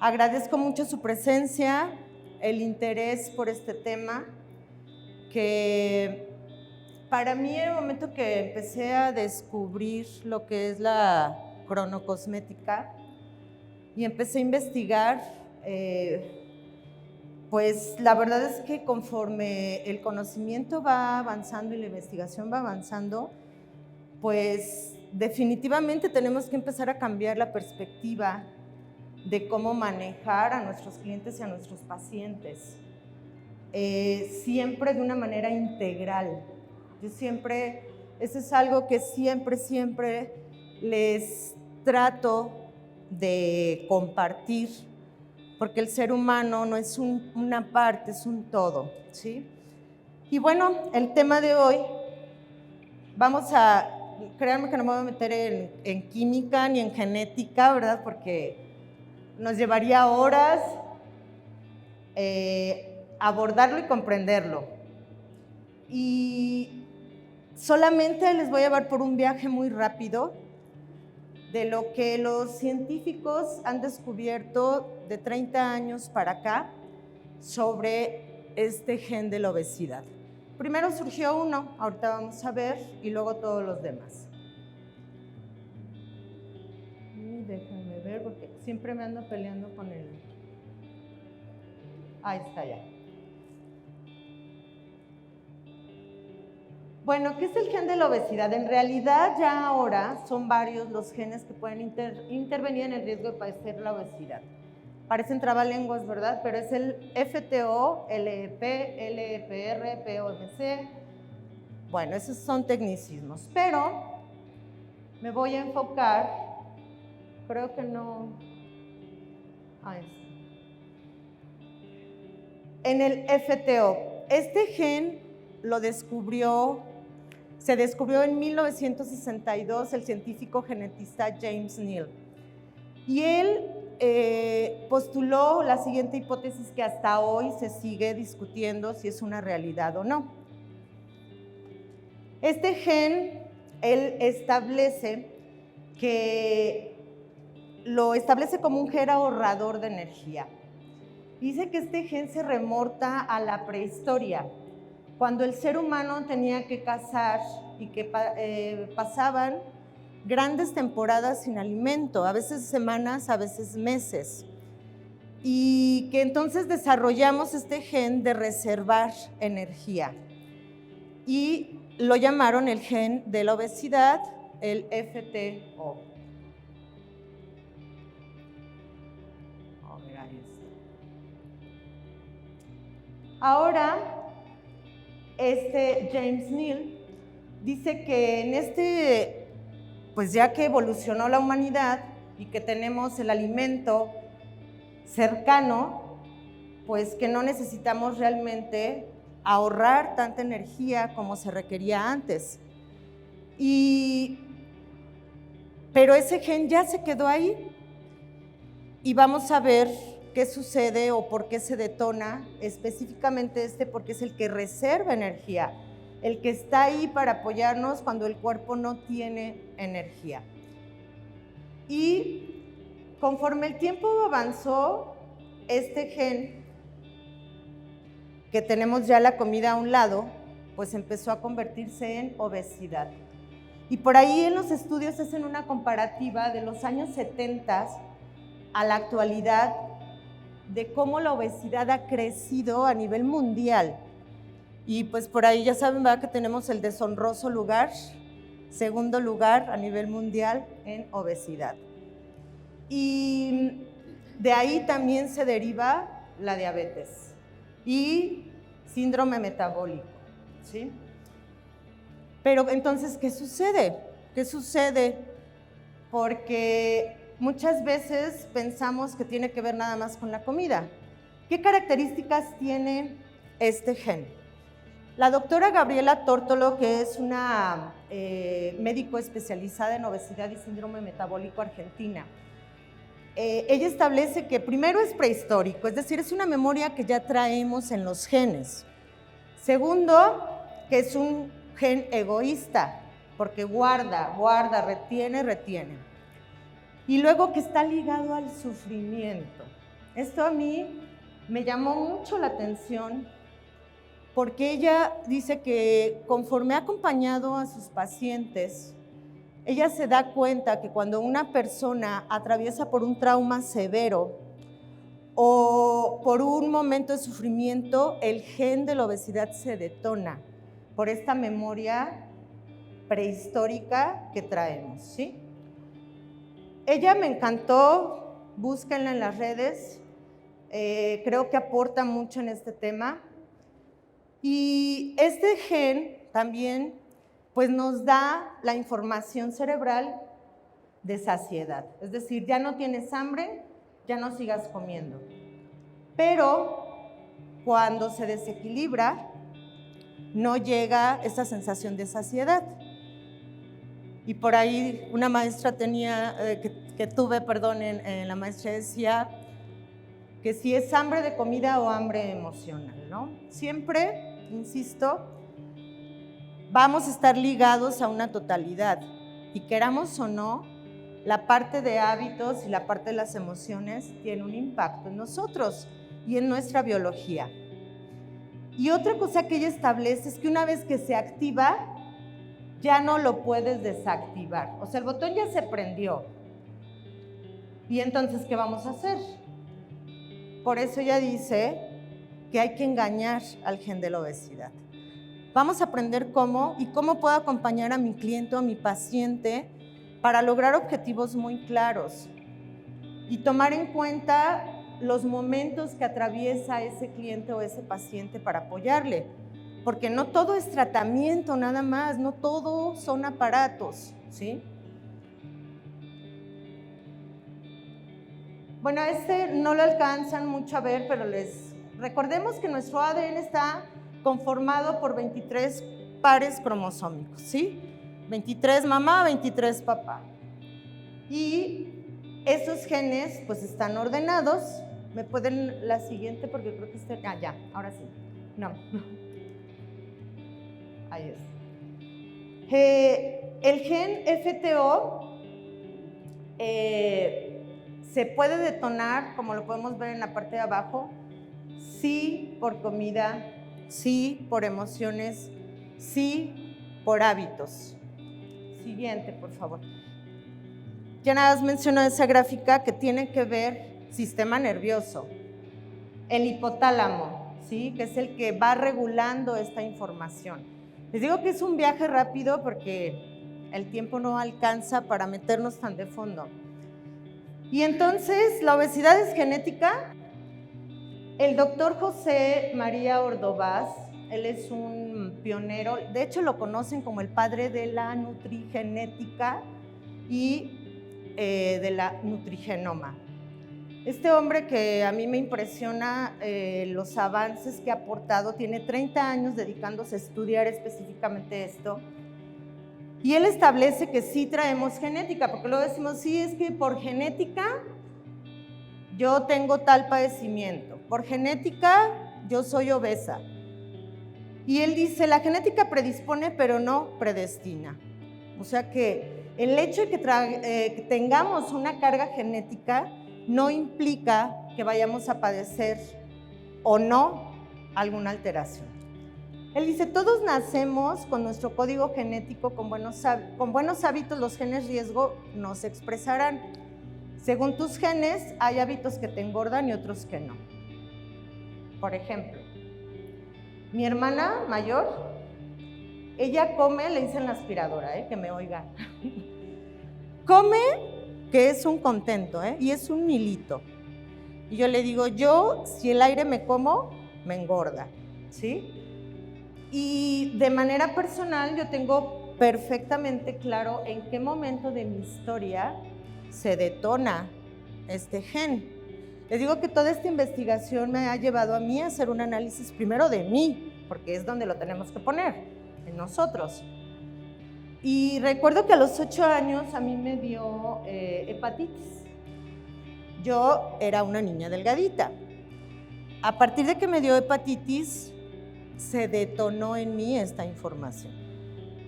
Agradezco mucho su presencia, el interés por este tema, que para mí en el momento que empecé a descubrir lo que es la cronocosmética y empecé a investigar, pues la verdad es que conforme el conocimiento va avanzando y la investigación va avanzando, pues definitivamente tenemos que empezar a cambiar la perspectiva de cómo manejar a nuestros clientes y a nuestros pacientes, siempre de una manera integral. Eso es algo que siempre les trato de compartir, porque el ser humano no es una parte, es un todo, ¿sí? Y bueno, el tema de hoy, créanme que no me voy a meter en química ni en genética, ¿verdad? Porque nos llevaría horas abordarlo y comprenderlo. Y solamente les voy a llevar por un viaje muy rápido de lo que los científicos han descubierto de 30 años para acá sobre este gen de la obesidad. Primero surgió uno, ahorita vamos a ver, y luego todos los demás. Déjenme ver porque siempre me ando peleando con él. Ahí está ya. Bueno, ¿qué es el gen de la obesidad? En realidad ya ahora son varios los genes que pueden intervenir en el riesgo de padecer la obesidad. Parecen trabalenguas, ¿verdad? Pero es el FTO, LEP, LEPR, POMC. Bueno, esos son tecnicismos, pero me voy a enfocar, creo que no, ahí está, en el FTO. Este gen se descubrió en 1962 el científico genetista James Neal. Y él postuló la siguiente hipótesis que hasta hoy se sigue discutiendo si es una realidad o no. Este gen, él lo establece como un gen ahorrador de energía. Dice que este gen se remonta a la prehistoria, cuando el ser humano tenía que cazar y que pasaban grandes temporadas sin alimento, a veces semanas, a veces meses, y que entonces desarrollamos este gen de reservar energía y lo llamaron el gen de la obesidad, el FTO. Ahora, James Neal dice que pues ya que evolucionó la humanidad y que tenemos el alimento cercano, pues que no necesitamos realmente ahorrar tanta energía como se requería antes. Pero ese gen ya se quedó ahí y vamos a ver qué sucede o por qué se detona específicamente porque es el que reserva energía, el que está ahí para apoyarnos cuando el cuerpo no tiene energía. Y conforme el tiempo avanzó, este gen, que tenemos ya la comida a un lado, pues empezó a convertirse en obesidad. Y por ahí en los estudios hacen una comparativa de los años 70 a la actualidad de cómo la obesidad ha crecido a nivel mundial. Y pues por ahí ya saben, ¿verdad?, que tenemos el deshonroso segundo lugar a nivel mundial en obesidad. Y de ahí también se deriva la diabetes y síndrome metabólico, ¿sí? Pero entonces, ¿qué sucede? ¿Qué sucede? Porque muchas veces pensamos que tiene que ver nada más con la comida. ¿Qué características tiene este gen? La doctora Gabriela Tórtolo, que es una médico especializada en obesidad y síndrome metabólico argentina, ella establece que primero es prehistórico, es decir, es una memoria que ya traemos en los genes. Segundo, que es un gen egoísta, porque guarda, retiene. Y luego que está ligado al sufrimiento. Esto a mí me llamó mucho la atención porque ella dice que conforme ha acompañado a sus pacientes, ella se da cuenta que cuando una persona atraviesa por un trauma severo o por un momento de sufrimiento, el gen de la obesidad se detona por esta memoria prehistórica que traemos, ¿sí? Ella me encantó, búsquenla en las redes, creo que aporta mucho en este tema. Y este gen también pues nos da la información cerebral de saciedad, es decir, ya no tienes hambre, ya no sigas comiendo. Pero cuando se desequilibra, no llega esa sensación de saciedad. Y por ahí una maestra que tuve en la maestría decía que si es hambre de comida o hambre emocional, ¿no? Siempre, insisto, vamos a estar ligados a una totalidad y queramos o no, la parte de hábitos y la parte de las emociones tiene un impacto en nosotros y en nuestra biología. Y otra cosa que ella establece es que una vez que se activa, ya no lo puedes desactivar. O sea, el botón ya se prendió. ¿Y entonces qué vamos a hacer? Por eso ella dice que hay que engañar al gen de la obesidad. Vamos a aprender cómo y cómo puedo acompañar a mi cliente o a mi paciente para lograr objetivos muy claros y tomar en cuenta los momentos que atraviesa ese cliente o ese paciente para apoyarle. Porque no todo es tratamiento nada más, no todo son aparatos, ¿sí? Bueno, no lo alcanzan mucho a ver, pero recordemos que nuestro ADN está conformado por 23 pares cromosómicos, ¿sí? 23 mamá, 23 papá. Y esos genes pues están ordenados. ¿Me pueden la siguiente? Porque creo que ya, ahora sí. No. Ahí es. El gen FTO se puede detonar, como lo podemos ver en la parte de abajo, sí por comida, sí por emociones, sí por hábitos. Siguiente, por favor. Ya nada más menciono esa gráfica que tiene que ver sistema nervioso, el hipotálamo, ¿sí? Que es el que va regulando esta información. Les digo que es un viaje rápido porque el tiempo no alcanza para meternos tan de fondo. Y entonces, ¿la obesidad es genética? El doctor José María Ordovás, él es un pionero, de hecho lo conocen como el padre de la nutrigenética y de la nutrigenoma. Este hombre que a mí me impresiona los avances que ha aportado, tiene 30 años dedicándose a estudiar específicamente esto, y él establece que sí traemos genética, porque luego decimos, sí, es que por genética yo tengo tal padecimiento, por genética yo soy obesa. Y él dice, la genética predispone, pero no predestina. O sea que el hecho de que tengamos una carga genética no implica que vayamos a padecer o no alguna alteración. Él dice, todos nacemos con nuestro código genético, con buenos hábitos, los genes riesgo nos expresarán. Según tus genes, hay hábitos que te engordan y otros que no. Por ejemplo, mi hermana mayor, ella come, le dicen la aspiradora, que me oiga. Come que es un contento, y es un hilito. Y yo le digo, si el aire me como, me engorda, ¿sí? Y de manera personal, yo tengo perfectamente claro en qué momento de mi historia se detona este gen. Les digo que toda esta investigación me ha llevado a mí a hacer un análisis primero de mí, porque es donde lo tenemos que poner, en nosotros. Y recuerdo que a los 8 años a mí me dio hepatitis. Yo era una niña delgadita. A partir de que me dio hepatitis, se detonó en mí esta información.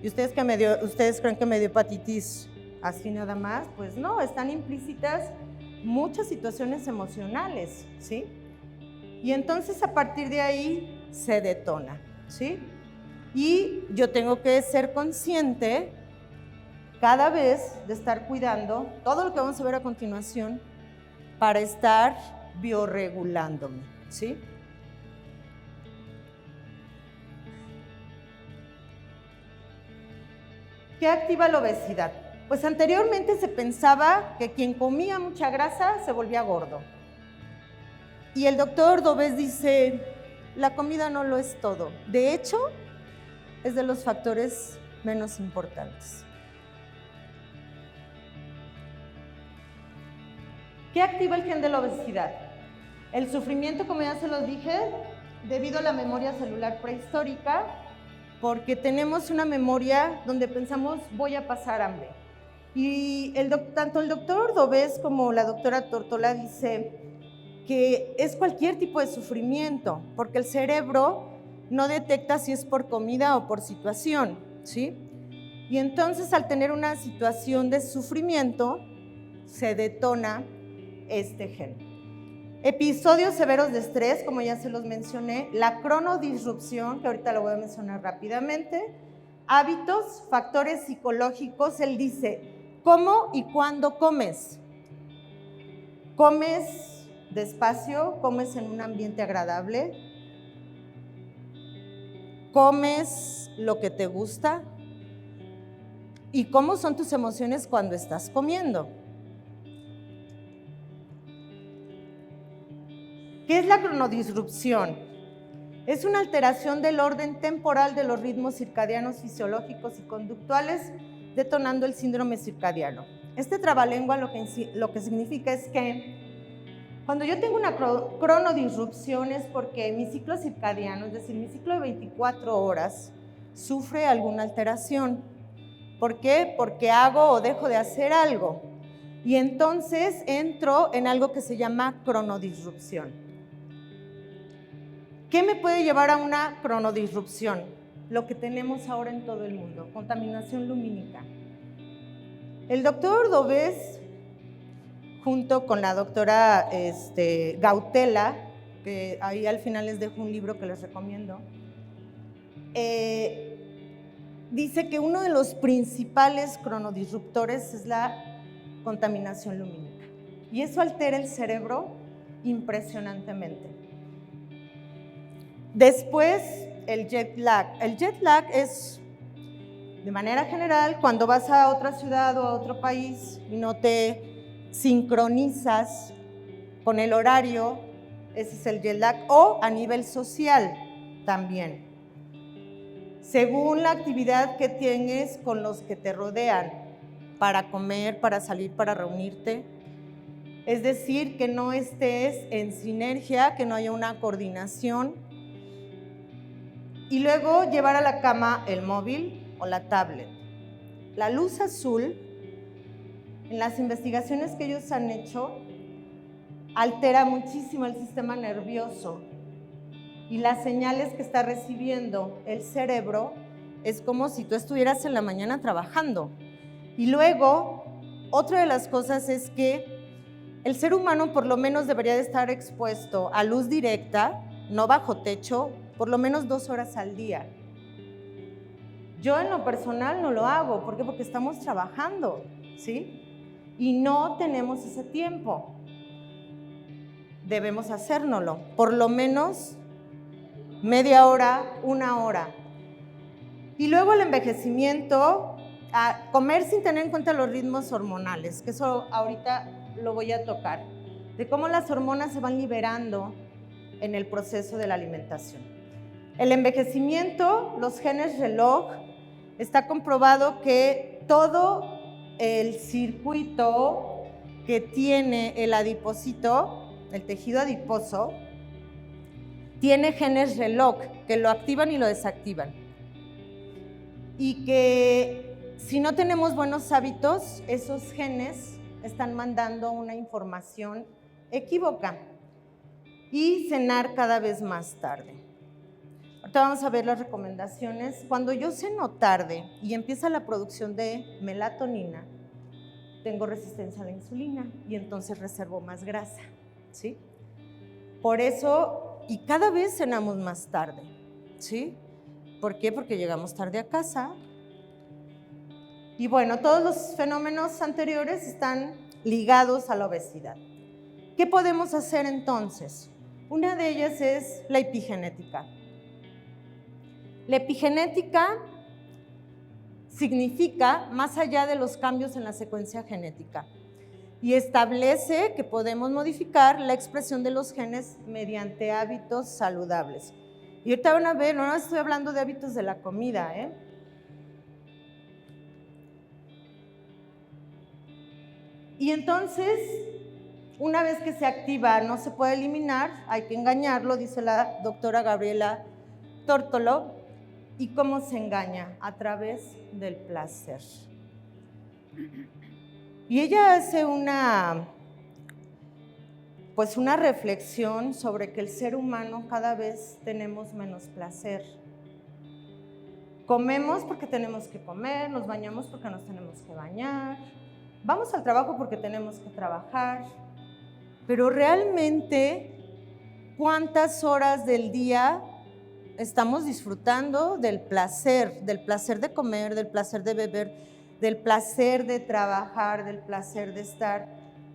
¿Y ustedes creen que me dio hepatitis así nada más? Pues no, están implícitas muchas situaciones emocionales, ¿sí? Y entonces a partir de ahí se detona, ¿sí? Y yo tengo que ser consciente cada vez de estar cuidando todo lo que vamos a ver a continuación para estar biorregulándome, ¿sí? ¿Qué activa la obesidad? Pues anteriormente se pensaba que quien comía mucha grasa se volvía gordo. Y el doctor Dobes dice, la comida no lo es todo. De hecho, es de los factores menos importantes. ¿Qué activa el gen de la obesidad? El sufrimiento, como ya se los dije, debido a la memoria celular prehistórica, porque tenemos una memoria donde pensamos voy a pasar hambre. Y tanto el doctor Dobes como la doctora Tortola dice que es cualquier tipo de sufrimiento, porque el cerebro no detecta si es por comida o por situación, ¿sí? Y entonces al tener una situación de sufrimiento, se detona este gen. Episodios severos de estrés, como ya se los mencioné, la cronodisrupción, que ahorita lo voy a mencionar rápidamente, hábitos, factores psicológicos. Él dice, ¿cómo y cuándo comes? ¿Comes despacio? ¿Comes en un ambiente agradable? ¿Comes lo que te gusta? ¿Y cómo son tus emociones cuando estás comiendo? ¿Qué es la cronodisrupción? Es una alteración del orden temporal de los ritmos circadianos fisiológicos y conductuales, detonando el síndrome circadiano. Este trabalengua lo que significa es que cuando yo tengo una cronodisrupción es porque mi ciclo circadiano, es decir, mi ciclo de 24 horas, sufre alguna alteración. ¿Por qué? Porque hago o dejo de hacer algo. Y entonces entro en algo que se llama cronodisrupción. ¿Qué me puede llevar a una cronodisrupción? Lo que tenemos ahora en todo el mundo, contaminación lumínica. El doctor Dobes, junto con la doctora Gautela, que ahí al final les dejo un libro que les recomiendo, dice que uno de los principales cronodisruptores es la contaminación lumínica. Y eso altera el cerebro impresionantemente. Después, el jet lag. El jet lag es, de manera general, cuando vas a otra ciudad o a otro país y no te sincronizas con el horario, ese es el jet lag, o a nivel social también. Según la actividad que tienes con los que te rodean, para comer, para salir, para reunirte. Es decir, que no estés en sinergia, que no haya una coordinación. Y luego llevar a la cama el móvil o la tablet. La luz azul, en las investigaciones que ellos han hecho, altera muchísimo el sistema nervioso y las señales que está recibiendo el cerebro es como si tú estuvieras en la mañana trabajando. Y luego, otra de las cosas es que el ser humano por lo menos debería de estar expuesto a luz directa, no bajo techo, por lo menos 2 horas al día. Yo en lo personal no lo hago. ¿Por qué? Porque estamos trabajando, ¿sí? Y no tenemos ese tiempo. Debemos hacérnoslo, por lo menos media hora, 1 hora. Y luego el envejecimiento, a comer sin tener en cuenta los ritmos hormonales, que eso ahorita lo voy a tocar, de cómo las hormonas se van liberando en el proceso de la alimentación. El envejecimiento, los genes reloj, está comprobado que todo el circuito que tiene el adipocito, el tejido adiposo, tiene genes reloj que lo activan y lo desactivan. Y que si no tenemos buenos hábitos, esos genes están mandando una información equívoca y cenar cada vez más tarde. Ahorita vamos a ver las recomendaciones. Cuando yo ceno tarde y empieza la producción de melatonina, tengo resistencia a la insulina y entonces reservo más grasa, ¿sí? Por eso, y cada vez cenamos más tarde, ¿sí? ¿Por qué? Porque llegamos tarde a casa. Y bueno, todos los fenómenos anteriores están ligados a la obesidad. ¿Qué podemos hacer entonces? Una de ellas es la epigenética. La epigenética significa más allá de los cambios en la secuencia genética y establece que podemos modificar la expresión de los genes mediante hábitos saludables. Y ahorita van a ver, no estoy hablando de hábitos de la comida, Y entonces, una vez que se activa, no se puede eliminar, hay que engañarlo, dice la doctora Gabriela Tórtolo. ¿Y cómo se engaña? A través del placer. Y ella hace una reflexión sobre que el ser humano cada vez tenemos menos placer. Comemos porque tenemos que comer, nos bañamos porque nos tenemos que bañar, vamos al trabajo porque tenemos que trabajar, pero realmente, ¿cuántas horas del día estamos disfrutando del placer de comer, del placer de beber, del placer de trabajar, del placer de estar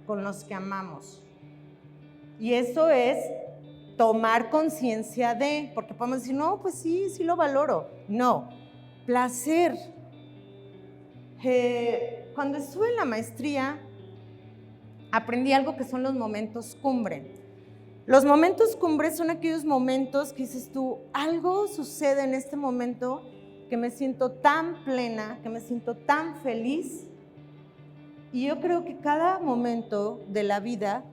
con los que amamos? Y eso es tomar conciencia de, porque podemos decir, no, pues sí lo valoro. No, placer. Cuando estuve en la maestría, aprendí algo que son los momentos cumbre. Los momentos cumbre son aquellos momentos que dices tú, algo sucede en este momento que me siento tan plena, que me siento tan feliz. Y yo creo que cada momento de la vida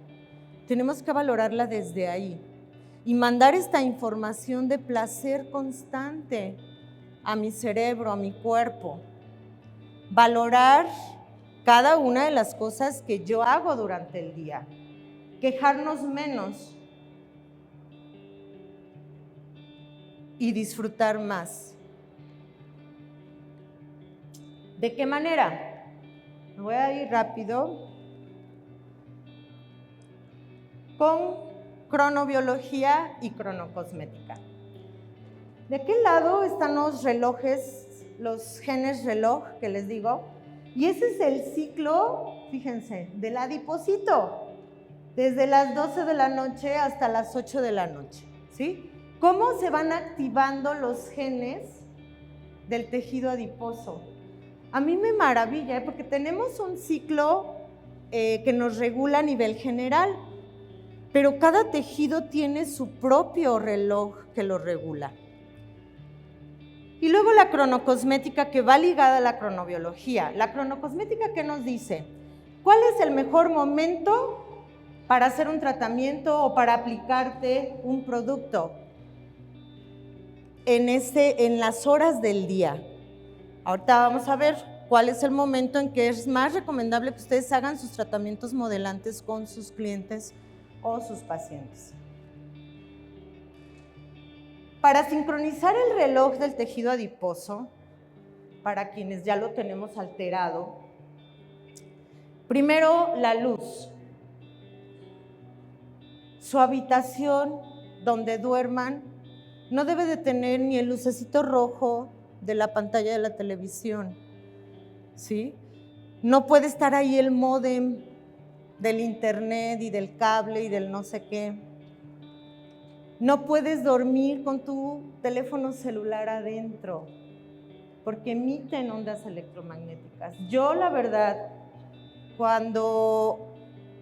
tenemos que valorarla desde ahí y mandar esta información de placer constante a mi cerebro, a mi cuerpo. Valorar cada una de las cosas que yo hago durante el día. Quejarnos menos y disfrutar más. ¿De qué manera? Me voy a ir rápido con cronobiología y cronocosmética. De aquel lado están los relojes, los genes reloj que les digo, y ese es el ciclo, fíjense, del adipocito, desde las 12 de la noche hasta las 8 de la noche, ¿sí? ¿Cómo se van activando los genes del tejido adiposo? A mí me maravilla, porque tenemos un ciclo que nos regula a nivel general, pero cada tejido tiene su propio reloj que lo regula. Y luego la cronocosmética, que va ligada a la cronobiología. La cronocosmética, ¿qué nos dice? ¿Cuál es el mejor momento para hacer un tratamiento o para aplicarte un producto? En las horas del día. Ahorita vamos a ver cuál es el momento en que es más recomendable que ustedes hagan sus tratamientos modelantes con sus clientes o sus pacientes. Para sincronizar el reloj del tejido adiposo, para quienes ya lo tenemos alterado, primero la luz. Su habitación donde duerman no debe de tener ni el lucecito rojo de la pantalla de la televisión, ¿sí? No puede estar ahí el módem del internet y del cable y del no sé qué. No puedes dormir con tu teléfono celular adentro, porque emiten ondas electromagnéticas. Yo, la verdad, cuando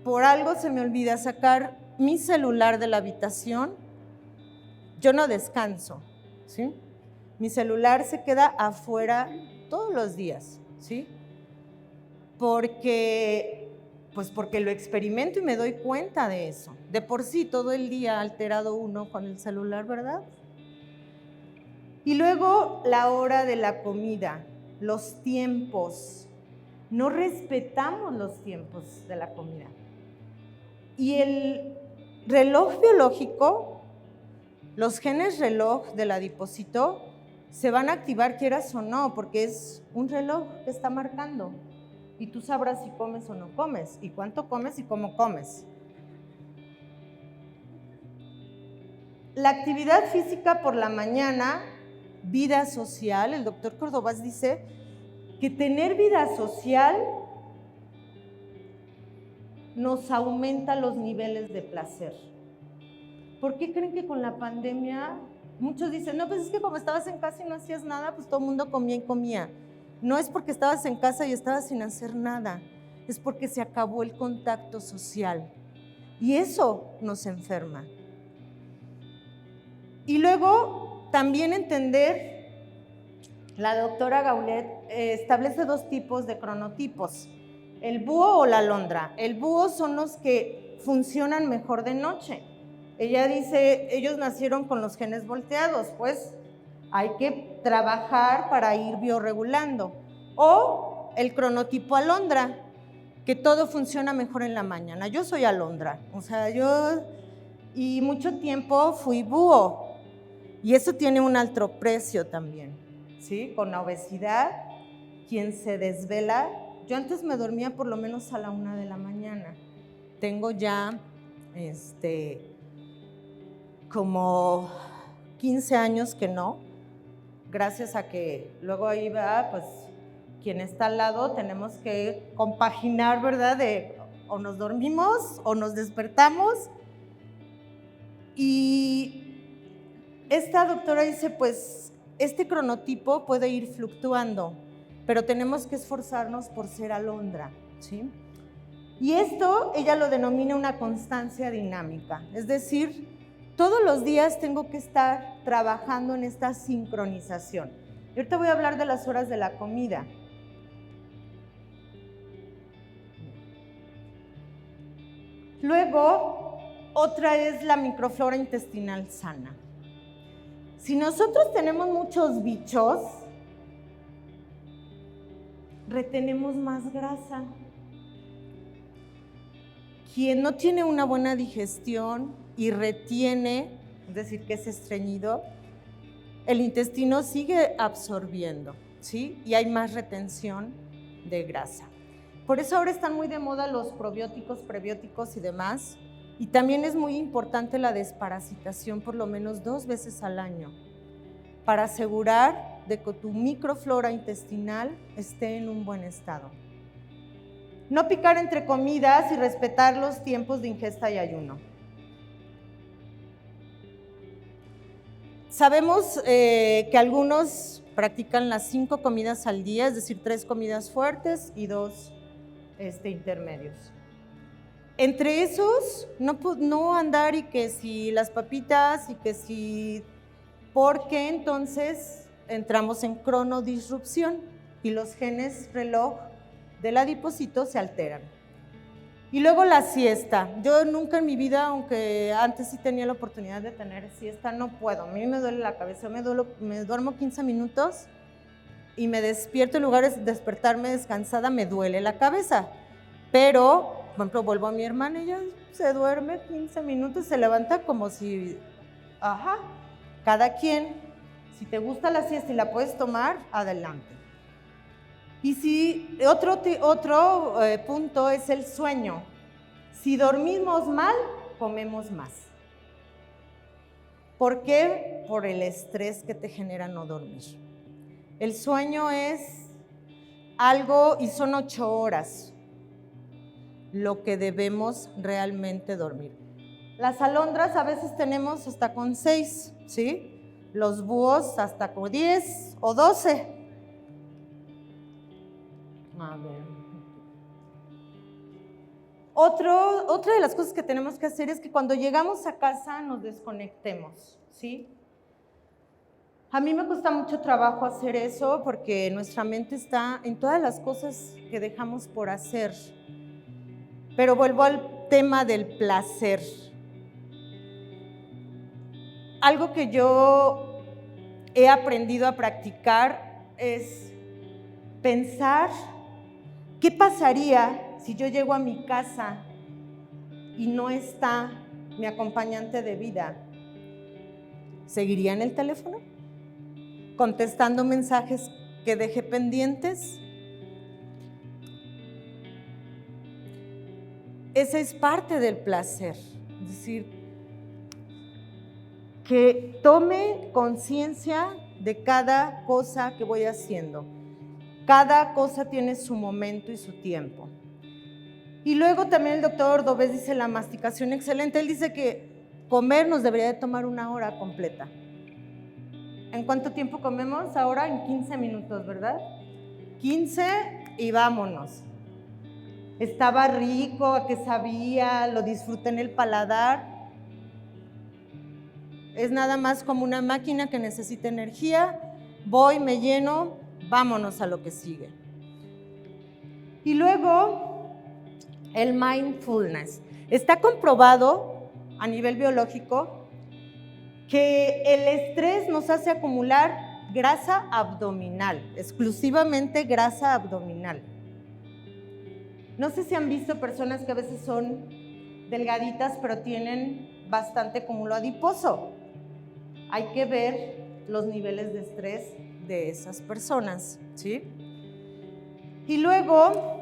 por algo se me olvida sacar mi celular de la habitación, yo no descanso, ¿sí? Mi celular se queda afuera todos los días, ¿sí? Porque lo experimento y me doy cuenta de eso. De por sí, todo el día alterado uno con el celular, ¿verdad? Y luego la hora de la comida, los tiempos. No respetamos los tiempos de la comida. Y el reloj biológico, los genes reloj del adipocito, se van a activar quieras o no, porque es un reloj que está marcando. y tú sabrás si comes o no comes, y cuánto comes y cómo comes. La actividad física por la mañana, vida social, el doctor Cordovás dice que tener vida social nos aumenta los niveles de placer. ¿Por qué creen que con la pandemia muchos dicen, no, pues es que como estabas en casa y no hacías nada, pues todo el mundo comía y comía? No es porque estabas en casa y estabas sin hacer nada, es porque se acabó el contacto social y eso nos enferma. Y luego también entender, la doctora Gaulet establece 2 tipos de cronotipos, el búho o la alondra. El búho son los que funcionan mejor de noche. Ella dice, ellos nacieron con los genes volteados, pues hay que trabajar para ir biorregulando. O el cronotipo alondra, que todo funciona mejor en la mañana. Yo soy alondra, o sea, y mucho tiempo fui búho. Y eso tiene un alto precio también, ¿sí? Con la obesidad, quien se desvela. Yo antes me dormía por lo menos a la 1 de la mañana. Tengo ya como 15 años que no, gracias a que luego ahí va, pues quien está al lado tenemos que compaginar, ¿verdad? De o nos dormimos o nos despertamos. Y esta doctora dice, pues este cronotipo puede ir fluctuando, pero tenemos que esforzarnos por ser alondra, ¿sí? Y esto ella lo denomina una constancia dinámica, es decir, todos los días tengo que estar trabajando en esta sincronización. Y ahorita voy a hablar de las horas de la comida. Luego, otra es la microflora intestinal sana. Si nosotros tenemos muchos bichos, retenemos más grasa. Quien no tiene una buena digestión y retiene, es decir, que es estreñido, el intestino sigue absorbiendo, ¿sí? Y hay más retención de grasa. Por eso ahora están muy de moda los probióticos, prebióticos y demás. Y también es muy importante la desparasitación por lo menos 2 veces al año para asegurar de que tu microflora intestinal esté en un buen estado. No picar entre comidas y respetar los tiempos de ingesta y ayuno. Sabemos que algunos practican las 5 comidas al día, es decir, 3 comidas fuertes y 2 intermedios. Entre esos, no andar y que si las papitas y que si, porque entonces entramos en cronodisrupción y los genes reloj del adipocito se alteran. Y luego la siesta. Yo nunca en mi vida, aunque antes sí tenía la oportunidad de tener siesta, no puedo. A mí me duele la cabeza, me duermo 15 minutos y me despierto, en lugar de despertarme descansada, me duele la cabeza. Pero, por ejemplo, vuelvo a mi hermana, ella se duerme 15 minutos, se levanta como si, cada quien, si te gusta la siesta y la puedes tomar, adelante. Y si otro punto es el sueño. Si dormimos mal, comemos más. ¿Por qué? Por el estrés que te genera no dormir. El sueño es algo, y son 8 horas, lo que debemos realmente dormir. Las alondras a veces tenemos hasta con 6, ¿sí? Los búhos hasta con 10 o 12. A ver. Otra de las cosas que tenemos que hacer es que cuando llegamos a casa nos desconectemos, ¿sí? A mí me cuesta mucho trabajo hacer eso porque nuestra mente está en todas las cosas que dejamos por hacer. Pero vuelvo al tema del placer. Algo que yo he aprendido a practicar es pensar qué pasaría si yo llego a mi casa y no está mi acompañante de vida. ¿Seguiría en el teléfono? ¿Contestando mensajes que dejé pendientes? esa es parte del placer. Es decir, que tome conciencia de cada cosa que voy haciendo. Cada cosa tiene su momento y su tiempo. Y luego también el doctor Ordóñez dice la masticación excelente. Él dice que comer nos debería de tomar 1 hora completa. ¿En cuánto tiempo comemos ahora? En 15 minutos, ¿verdad? 15 y vámonos. Estaba rico, ¿a qué sabía? Lo disfruté en el paladar. Es nada más como una máquina que necesita energía. Voy, me lleno, vámonos a lo que sigue. Y luego, el mindfulness. Está comprobado a nivel biológico que el estrés nos hace acumular grasa abdominal, exclusivamente grasa abdominal. No sé si han visto personas que a veces son delgaditas, pero tienen bastante cúmulo adiposo. Hay que ver los niveles de estrés de esas personas, ¿sí? Y luego,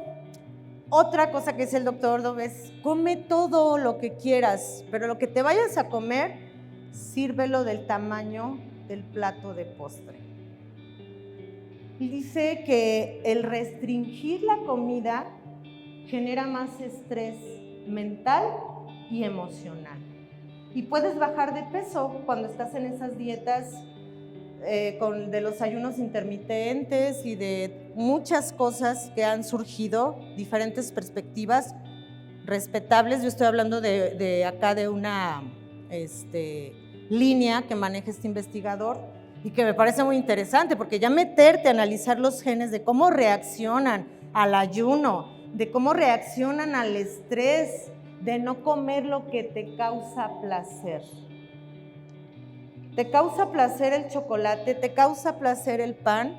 otra cosa que dice el doctor Ordóñez, come todo lo que quieras, pero lo que te vayas a comer, sírvelo del tamaño del plato de postre. Y dice que el restringir la comida genera más estrés mental y emocional. Y puedes bajar de peso cuando estás en esas dietas de los ayunos intermitentes y de muchas cosas que han surgido, diferentes perspectivas respetables. Yo estoy hablando de acá de una línea que maneja este investigador y que me parece muy interesante, porque ya meterte a analizar los genes de cómo reaccionan al ayuno, de cómo reaccionan al estrés, de no comer lo que te causa placer. ¿Te causa placer el chocolate? ¿Te causa placer el pan?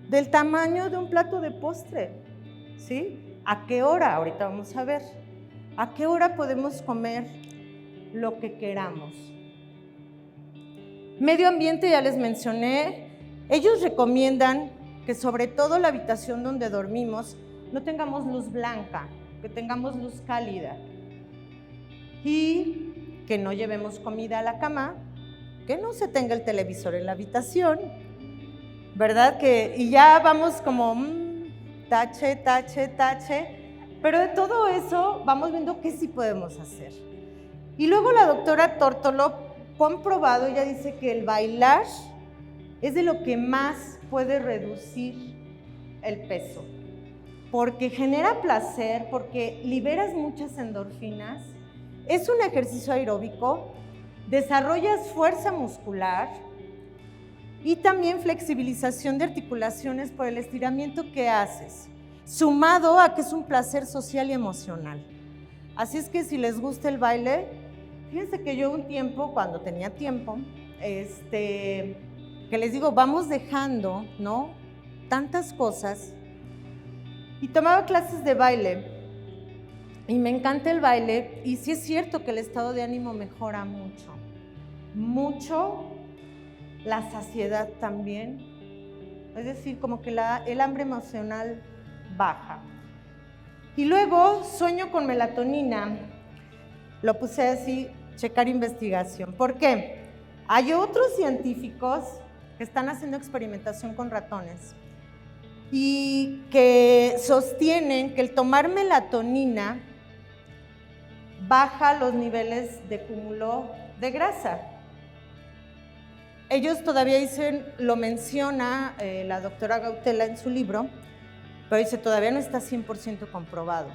Del tamaño de un plato de postre, ¿sí? ¿A qué hora? Ahorita vamos a ver. ¿A qué hora podemos comer lo que queramos? Medio ambiente, ya les mencioné. Ellos recomiendan que sobre todo la habitación donde dormimos no tengamos luz blanca, que tengamos luz cálida y que no llevemos comida a la cama, que no se tenga el televisor en la habitación, ¿verdad? Y ya vamos como tache, tache, tache, pero de todo eso vamos viendo qué sí podemos hacer. Y luego la doctora Tórtolo, comprobado, ella dice que el bailar es de lo que más puede reducir el peso, porque genera placer, porque liberas muchas endorfinas, es un ejercicio aeróbico, desarrollas fuerza muscular y también flexibilización de articulaciones por el estiramiento que haces, sumado a que es un placer social y emocional. Así es que si les gusta el baile, fíjense que yo un tiempo, cuando tenía tiempo, que les digo, vamos dejando, ¿no?, tantas cosas, y tomaba clases de baile, y me encanta el baile, y sí es cierto que el estado de ánimo mejora mucho, mucho, la saciedad también, es decir, como que el hambre emocional baja. Y luego, sueño con melatonina, lo puse así, checar investigación. ¿Por qué? Hay otros científicos que están haciendo experimentación con ratones y que sostienen que el tomar melatonina baja los niveles de cúmulo de grasa. Ellos todavía dicen, lo menciona la doctora Gautela en su libro, pero dice, todavía no está 100% comprobado,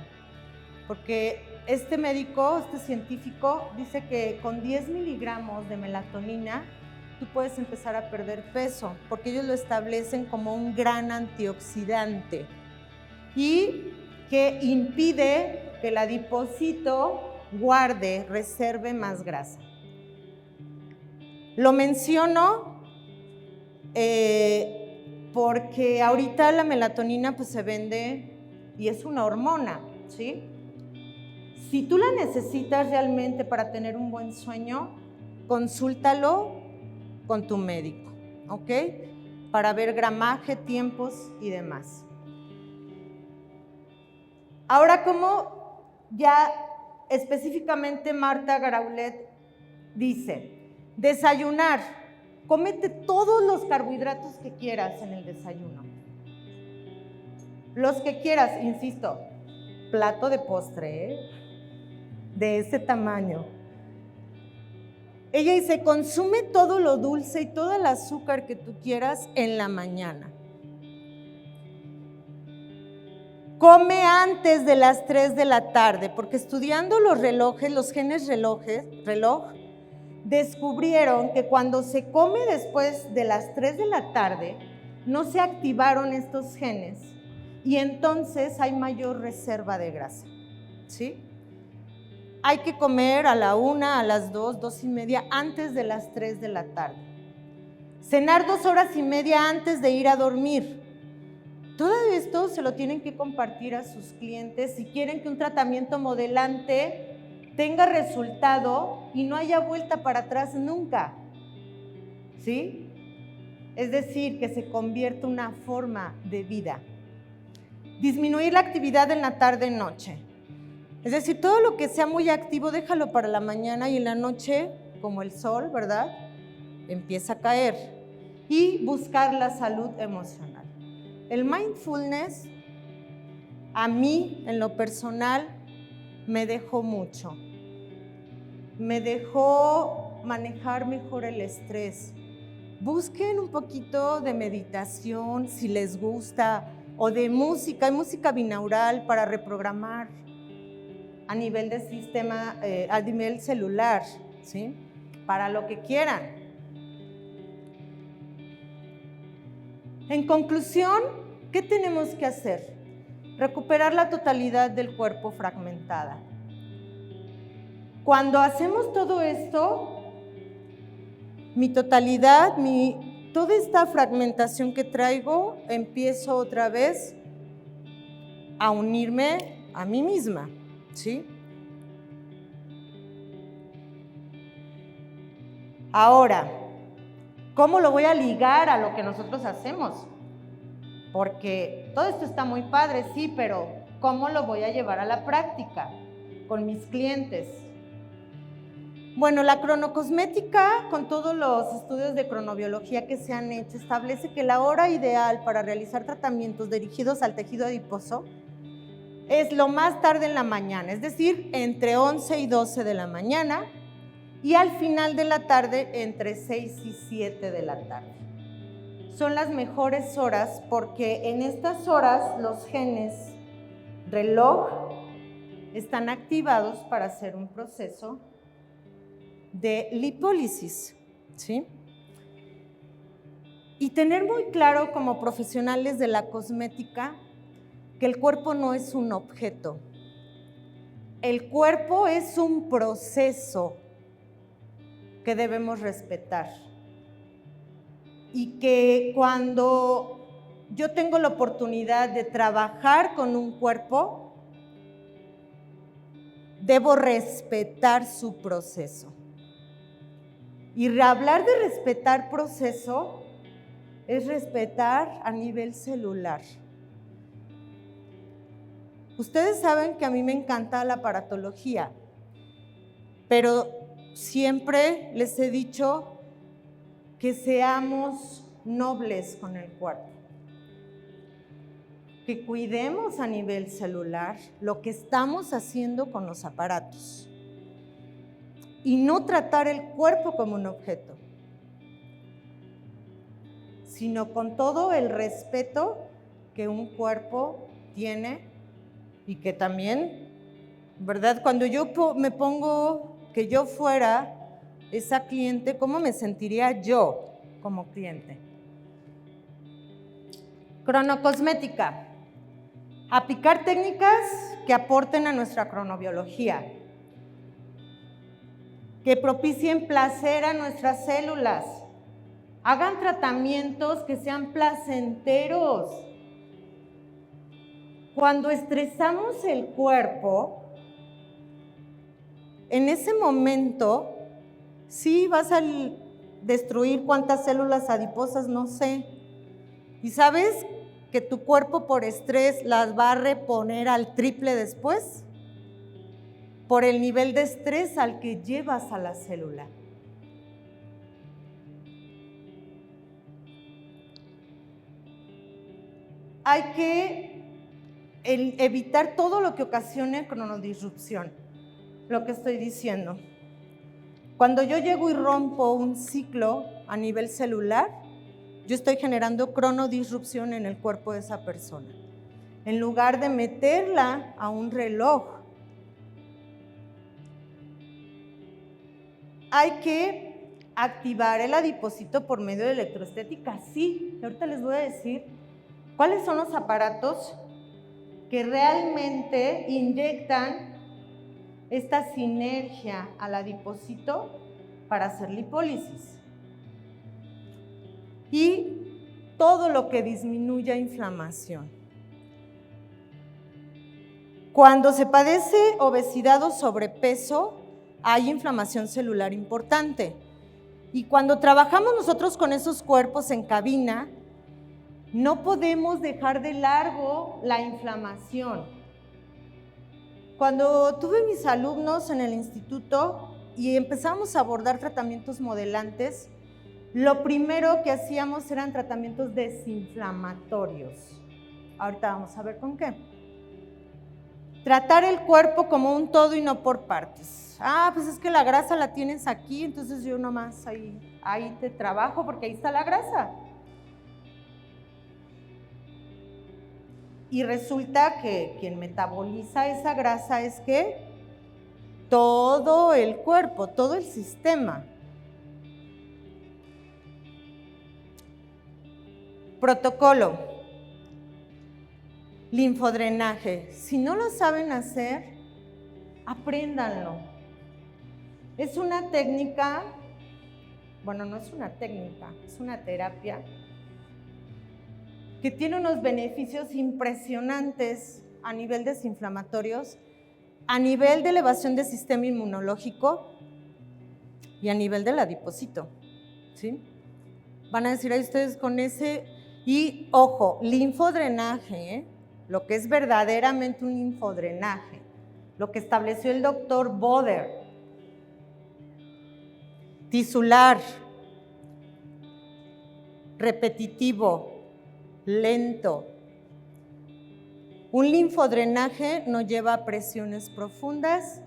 porque este médico, este científico, dice que con 10 miligramos de melatonina tú puedes empezar a perder peso, porque ellos lo establecen como un gran antioxidante y que impide que el adipocito guarde, reserve más grasa. Lo menciono porque ahorita la melatonina pues se vende y es una hormona, ¿sí? Si tú la necesitas realmente para tener un buen sueño, consúltalo con tu médico, ¿ok? Para ver gramaje, tiempos y demás. Ahora, como ya específicamente Marta Garaulet dice, desayunar, cómete todos los carbohidratos que quieras en el desayuno. Los que quieras, insisto, plato de postre, ¿eh? De ese tamaño. Ella dice, consume todo lo dulce y todo el azúcar que tú quieras en la mañana. Come antes de las 3 de la tarde, porque estudiando los relojes, los genes reloj, descubrieron que cuando se come después de las 3 de la tarde, no se activaron estos genes y entonces hay mayor reserva de grasa, ¿sí? Hay que comer a la 1, a las 2, 2:30, antes de las 3 de la tarde. Cenar 2 horas y media antes de ir a dormir. Todo esto se lo tienen que compartir a sus clientes si quieren que un tratamiento modelante tenga resultado y no haya vuelta para atrás nunca, ¿sí? Es decir, que se convierta en una forma de vida. Disminuir la actividad en la tarde-noche. Es decir, todo lo que sea muy activo, déjalo para la mañana y en la noche, como el sol, ¿verdad? Empieza a caer. Y buscar la salud emocional. El mindfulness, a mí, en lo personal, me dejó mucho. Me dejó manejar mejor el estrés. Busquen un poquito de meditación, si les gusta, o de música. Hay música binaural para reprogramar a nivel de sistema, a nivel celular, ¿sí? Para lo que quieran. En conclusión, ¿qué tenemos que hacer? Recuperar la totalidad del cuerpo fragmentada. Cuando hacemos todo esto, mi totalidad, toda esta fragmentación que traigo, empiezo otra vez a unirme a mí misma, ¿sí? Ahora, ¿cómo lo voy a ligar a lo que nosotros hacemos? Porque todo esto está muy padre, sí, pero ¿cómo lo voy a llevar a la práctica con mis clientes? Bueno, la cronocosmética, con todos los estudios de cronobiología que se han hecho, establece que la hora ideal para realizar tratamientos dirigidos al tejido adiposo es lo más tarde en la mañana, es decir, entre 11 y 12 de la mañana, y al final de la tarde entre 6 y 7 de la tarde. Son las mejores horas porque en estas horas los genes reloj están activados para hacer un proceso de lipólisis, ¿sí? Y tener muy claro como profesionales de la cosmética que el cuerpo no es un objeto. El cuerpo es un proceso que debemos respetar. Y que cuando yo tengo la oportunidad de trabajar con un cuerpo, debo respetar su proceso. Y hablar de respetar proceso es respetar a nivel celular. Ustedes saben que a mí me encanta la aparatología, pero siempre les he dicho que seamos nobles con el cuerpo, que cuidemos a nivel celular lo que estamos haciendo con los aparatos y no tratar el cuerpo como un objeto, sino con todo el respeto que un cuerpo tiene y que también, ¿verdad? Cuando yo me pongo que yo fuera esa cliente, ¿cómo me sentiría yo como cliente? Cronocosmética. Aplicar técnicas que aporten a nuestra cronobiología, que propicien placer a nuestras células. Hagan tratamientos que sean placenteros. Cuando estresamos el cuerpo, en ese momento, sí vas a destruir cuántas células adiposas, no sé. Y sabes que tu cuerpo por estrés las va a reponer al triple después? Por el nivel de estrés al que llevas a la célula. Hay que evitar todo lo que ocasione cronodisrupción, lo que estoy diciendo. Cuando yo llego y rompo un ciclo a nivel celular, yo estoy generando cronodisrupción en el cuerpo de esa persona. En lugar de meterla a un reloj, hay que activar el adipocito por medio de electroestética. Sí, ahorita les voy a decir cuáles son los aparatos que realmente inyectan esta sinergia al adipocito para hacer lipólisis. Y todo lo que disminuya inflamación. Cuando se padece obesidad o sobrepeso, hay inflamación celular importante. Y cuando trabajamos nosotros con esos cuerpos en cabina, no podemos dejar de largo la inflamación. Cuando tuve mis alumnos en el instituto y empezamos a abordar tratamientos modelantes, lo primero que hacíamos eran tratamientos desinflamatorios. Ahorita vamos a ver con qué. Tratar el cuerpo como un todo y no por partes. Pues es que la grasa la tienes aquí, entonces yo nomás ahí te trabajo porque ahí está la grasa. Y resulta que quien metaboliza esa grasa es que todo el cuerpo, todo el sistema. Protocolo. Linfodrenaje. Si no lo saben hacer, apréndanlo. Es una técnica, bueno, no es una técnica, es una terapia que tiene unos beneficios impresionantes a nivel desinflamatorios, a nivel de elevación del sistema inmunológico y a nivel del adipocito, ¿sí? Van a decir ahí ustedes con ese, y ojo, linfodrenaje, lo que es verdaderamente un linfodrenaje, lo que estableció el doctor Boder, tisular, repetitivo, lento. Un linfodrenaje no lleva presiones profundas,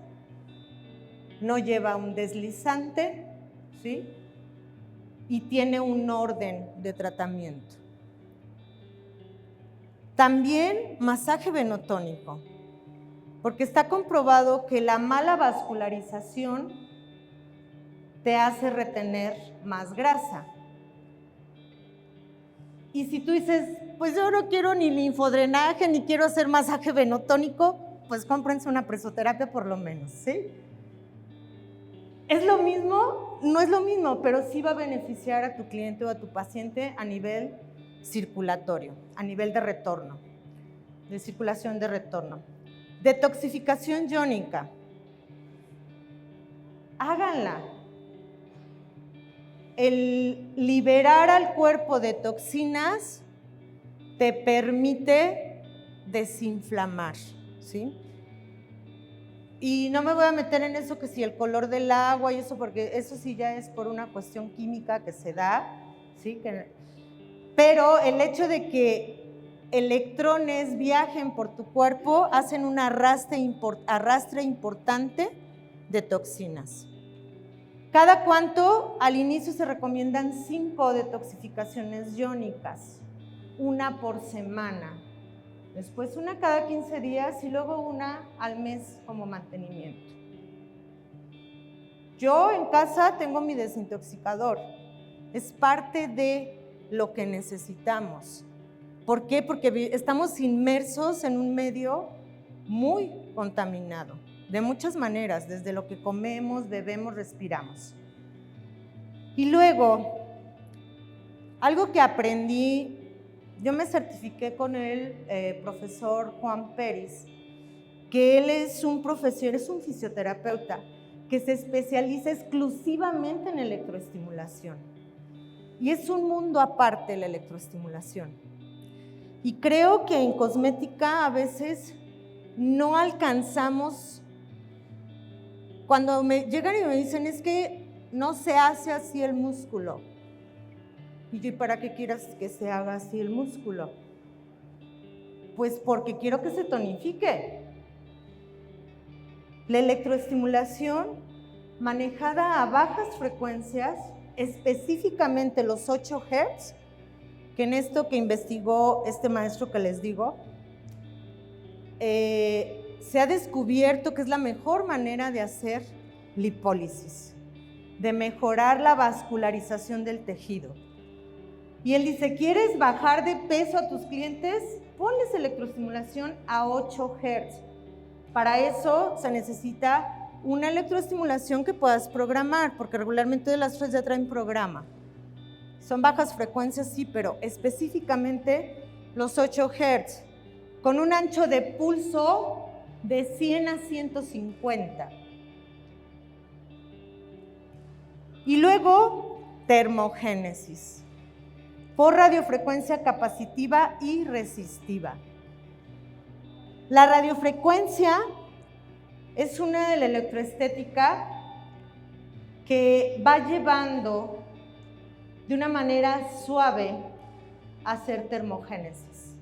no lleva un deslizante, ¿sí? Y tiene un orden de tratamiento. También masaje venotónico, porque está comprobado que la mala vascularización te hace retener más grasa. Y si tú dices, pues yo no quiero ni linfodrenaje, ni quiero hacer masaje venotónico, pues cómprense una presoterapia por lo menos, ¿sí? ¿Es lo mismo? No es lo mismo, pero sí va a beneficiar a tu cliente o a tu paciente a nivel circulatorio, a nivel de retorno, de circulación de retorno. Detoxificación iónica. Háganla. El liberar al cuerpo de toxinas te permite desinflamar, ¿sí? Y no me voy a meter en eso que si el color del agua y eso, porque eso sí ya es por una cuestión química que se da, ¿sí? Pero el hecho de que electrones viajen por tu cuerpo hacen un arrastre importante de toxinas. ¿Cada cuánto? Al inicio se recomiendan 5 detoxificaciones iónicas, una por semana. Después una cada 15 días y luego una al mes como mantenimiento. Yo en casa tengo mi desintoxicador. Es parte de lo que necesitamos. ¿Por qué? Porque estamos inmersos en un medio muy contaminado. De muchas maneras, desde lo que comemos, bebemos, respiramos. Y luego, algo que aprendí, yo me certifiqué con el profesor Juan Pérez, que él es un profesor, es un fisioterapeuta que se especializa exclusivamente en electroestimulación. Y es un mundo aparte la electroestimulación. Y creo que en cosmética a veces no alcanzamos, cuando me llegan y me dicen, es que no se hace así el músculo. Y yo, ¿para qué quieras que se haga así el músculo? Pues porque quiero que se tonifique. La electroestimulación manejada a bajas frecuencias, específicamente los 8 Hz, que en esto que investigó este maestro que les digo, se ha descubierto que es la mejor manera de hacer lipólisis, de mejorar la vascularización del tejido. Y él dice, ¿quieres bajar de peso a tus clientes? Ponles electroestimulación a 8 Hz. Para eso se necesita una electroestimulación que puedas programar, porque regularmente las otras ya traen programa. Son bajas frecuencias, sí, pero específicamente los 8 Hz, con un ancho de pulso de 100 a 150. Y luego, termogénesis, por radiofrecuencia capacitiva y resistiva. La radiofrecuencia es una de la electroestética que va llevando de una manera suave a hacer termogénesis.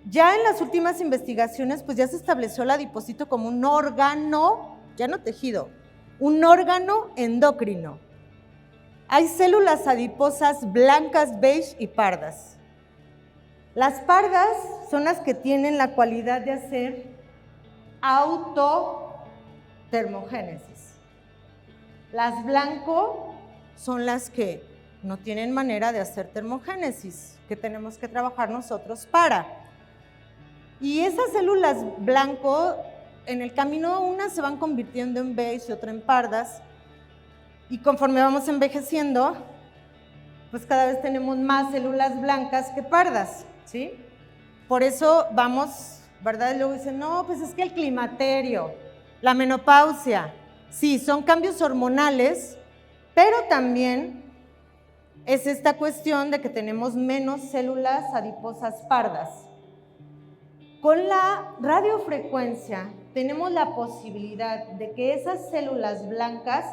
Ya en las últimas investigaciones, pues ya se estableció el adipocito como un órgano, ya no tejido, un órgano endocrino. Hay células adiposas blancas, beige y pardas. Las pardas son las que tienen la cualidad de hacer autotermogénesis. Las blanco son las que no tienen manera de hacer termogénesis, que tenemos que trabajar nosotros para. Y esas células blanco, en el camino unas se van convirtiendo en beige y otras en pardas, y conforme vamos envejeciendo, pues cada vez tenemos más células blancas que pardas, ¿sí? Por eso vamos, ¿verdad? Y luego dicen, no, pues es que el climaterio, la menopausia, sí, son cambios hormonales, pero también es esta cuestión de que tenemos menos células adiposas pardas. Con la radiofrecuencia tenemos la posibilidad de que esas células blancas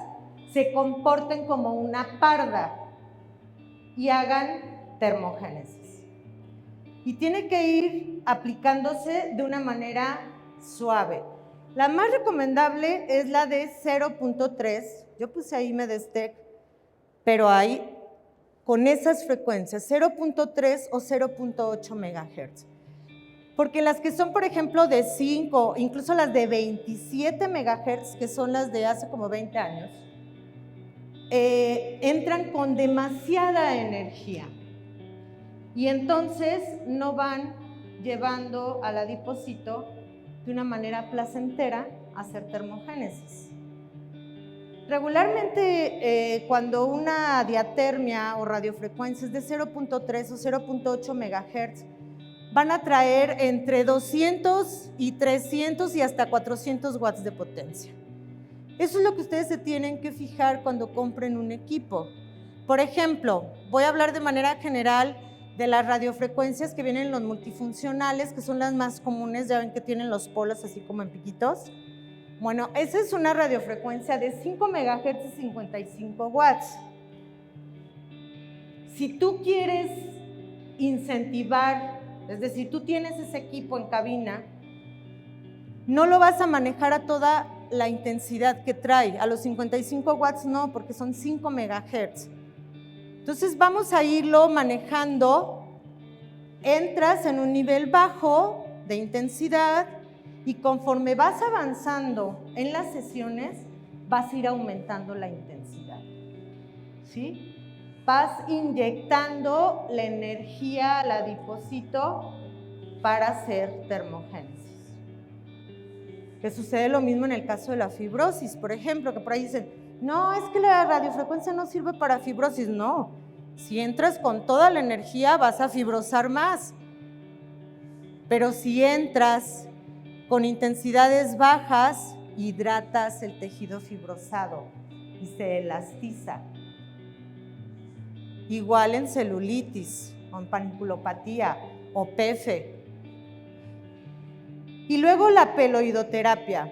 se comporten como una parda y hagan termogénesis. Y tiene que ir aplicándose de una manera suave. La más recomendable es la de 0.3, yo puse ahí Medestec, pero hay con esas frecuencias, 0.3 o 0.8 MHz. Porque las que son, por ejemplo, de 5, incluso las de 27 MHz, que son las de hace como 20 años, entran con demasiada energía y entonces no van llevando al adipocito de una manera placentera a hacer termogénesis. Regularmente cuando una diatermia o radiofrecuencia es de 0.3 o 0.8 MHz, van a traer entre 200 y 300 y hasta 400 watts de potencia. Eso es lo que ustedes se tienen que fijar cuando compren un equipo. Por ejemplo, voy a hablar de manera general de las radiofrecuencias que vienen en los multifuncionales, que son las más comunes, ya ven que tienen los polos así como en piquitos. Bueno, esa es una radiofrecuencia de 5 MHz y 55 watts. Si tú quieres incentivar, es decir, tú tienes ese equipo en cabina, no lo vas a manejar a toda la intensidad que trae. A los 55 watts no, porque son 5 MHz. Entonces vamos a irlo manejando. Entras en un nivel bajo de intensidad y conforme vas avanzando en las sesiones, vas a ir aumentando la intensidad, ¿sí? Vas inyectando la energía al adipocito para hacer termogénesis. Que sucede lo mismo en el caso de la fibrosis, por ejemplo, que por ahí dicen, no, es que la radiofrecuencia no sirve para fibrosis. No, si entras con toda la energía vas a fibrosar más, pero si entras con intensidades bajas, hidratas el tejido fibrosado y se elastiza. Igual en celulitis, o en paniculopatía o PF. Y luego la peloidoterapia.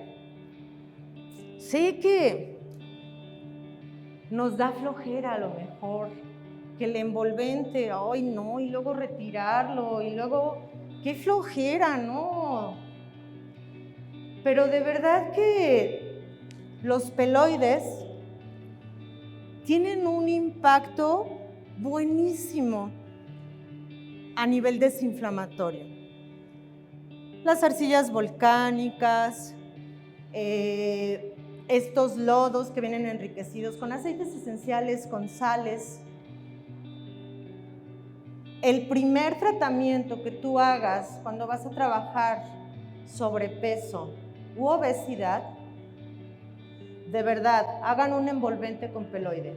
Sé que nos da flojera a lo mejor, que el envolvente, ay no, y luego retirarlo, y luego, qué flojera, ¿no? Pero de verdad que los peloides tienen un impacto buenísimo a nivel desinflamatorio. Las arcillas volcánicas, estos lodos que vienen enriquecidos con aceites esenciales, con sales. El primer tratamiento que tú hagas cuando vas a trabajar sobrepeso u obesidad, de verdad, hagan un envolvente con peloide.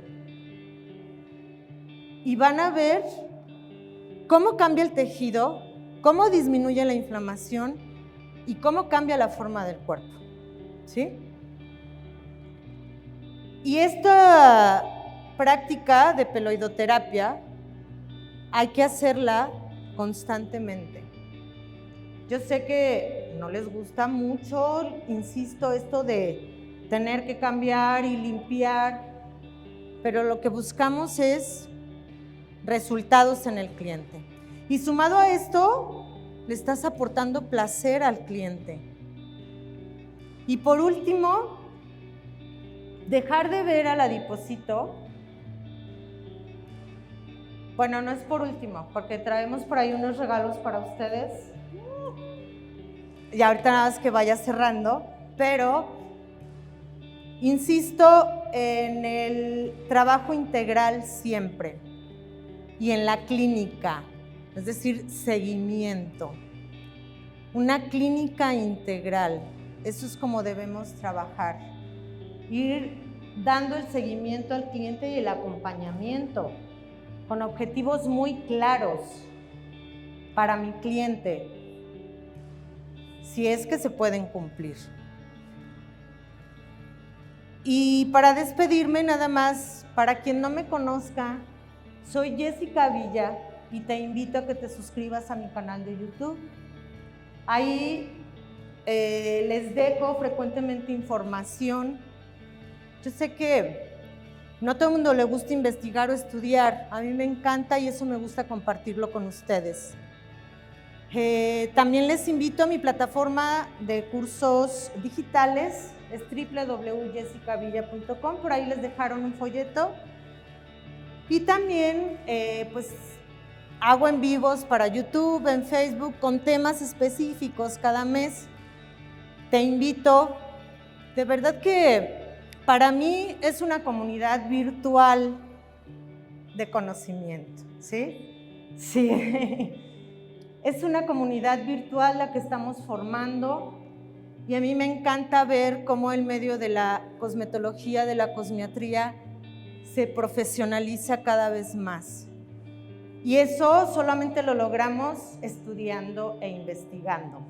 Y van a ver cómo cambia el tejido, cómo disminuye la inflamación y cómo cambia la forma del cuerpo, ¿sí? Y esta práctica de peloidoterapia hay que hacerla constantemente. Yo sé que no les gusta mucho, insisto, esto de tener que cambiar y limpiar, pero lo que buscamos es resultados en el cliente. Y sumado a esto, le estás aportando placer al cliente. Y por último, dejar de ver al adiposito. Bueno, no es por último, porque traemos por ahí unos regalos para ustedes. Y ahorita nada más que vaya cerrando, pero insisto en el trabajo integral siempre y en la clínica, es decir, seguimiento. Una clínica integral, eso es como debemos trabajar. Ir dando el seguimiento al cliente y el acompañamiento con objetivos muy claros para mi cliente, si es que se pueden cumplir. Y para despedirme nada más, para quien no me conozca, soy Jessica Villa y te invito a que te suscribas a mi canal de YouTube. Ahí les dejo frecuentemente información. Yo sé que no a todo el mundo le gusta investigar o estudiar, a mí me encanta y eso me gusta compartirlo con ustedes. También les invito a mi plataforma de cursos digitales, es www.jessicavilla.com, por ahí les dejaron un folleto. Y también pues hago en vivos para YouTube, en Facebook, con temas específicos cada mes. Te invito, de verdad que para mí es una comunidad virtual de conocimiento, ¿sí? Sí, es una comunidad virtual la que estamos formando y a mí me encanta ver cómo el medio de la cosmetología, de la cosmiatría, se profesionaliza cada vez más. Y eso solamente lo logramos estudiando e investigando.